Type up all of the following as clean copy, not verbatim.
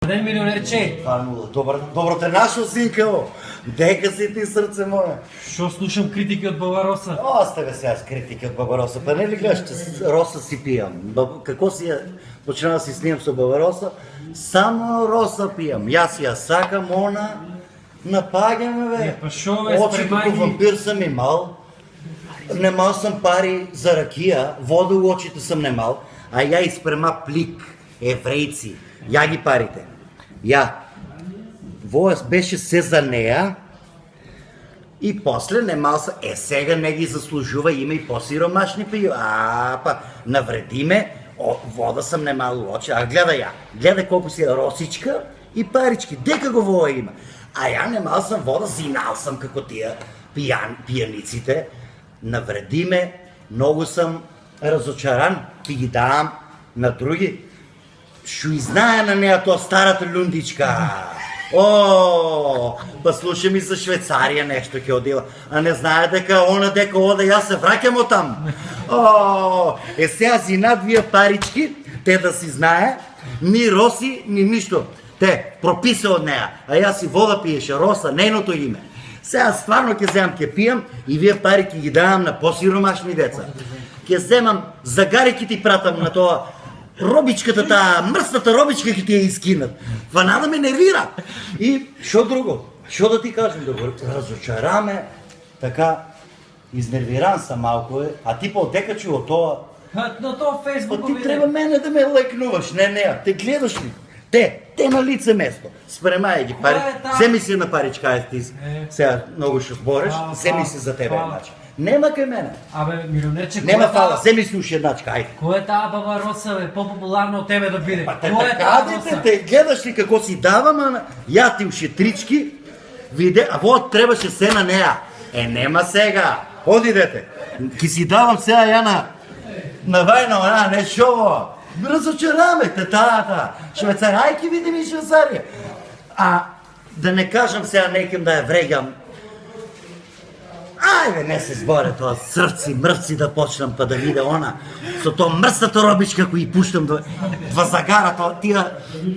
Ден, милионерче! Добро те нашо, синкаво! Дека си ти, сърце мое? Шо слушам критики от Баба Роса? Оставя сега с критики от Баба Роса. Па не ли гледаш, че Роса си пиям? Какво си почна да си снимам с Баба Роса? Само Роса пиям. Аз я сакам, она напагаме, бе. Па шо, бе, Очи спремай като ги. вампир съм имал. Немал съм пари за ракия, вода очите съм немал, а я изпрема плик, еврейци. Я ги парите. Я. Воя беше се за нея и после немал са, сега не ги заслужува, има и по-сиромашни пио. Па навреди ме, вода съм немал очи, гледай я. Гледай колко си росичка и парички. Дека го воя има. А я немал съм вода, зинал съм како тия пияниците. Навреди ме, много съм разочаран, ти ги давам на други. Шо и знае на нея то старата люндичка. Па слушай ми за Швейцария нещо ке одила, а не знае дека она дека ода и аз се вракам оттам. Сега си над вие парички, те да си знае, ни Роси, ни нищо. Те прописа от нея, а аз си вода пиеше, Роса, нейното име. Сега стварно ке вземам, ке пиям и вие парики ги давам на по-сиромашни деца. Ке вземам, загарики ти пратам на това, робичката, тая мръсната робичка ке ти я изкинат. Фана да ме нервира. И шо друго? Шо да ти кажем, да го разочараме, така, изнервиран съм малко, а ти по-дека чу от това. На това Фейсбук Ти трябва мене да ме лайкнуваш, не, те гледаш ли? Те на лице место. Спремай ги пари. Вземи си на паричка, ти сега много ще сбориш, вземи си за тебе едначе. Нема къй мене. Абе, милионерче, Нема фала, вземи си уж едначка, айде. Кой е тая Баба Роса, бе? По-популарна от тебе да биде. Кой е Така, тая Роса? те гледаш ли какво си давам, я ти ушетрички, виде, а вот трябваше се на нея. Нема сега. Ходи, дете. Ки си давам сега я на вайна, не шово. Разочараме те, тата. Швейцария, айки види ми Швейцария. Да не кажам сега неким да я врегам. Айде, не се сборя това сърци, мръвци да почнам па да видя она. Со то мръсната робичка, кои пущам да загара, тия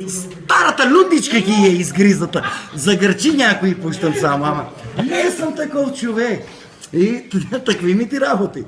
старата люндичка ги е изгризната. За гърчи някои пущам само, ама не съм такъв човек. И такви ми ти работи.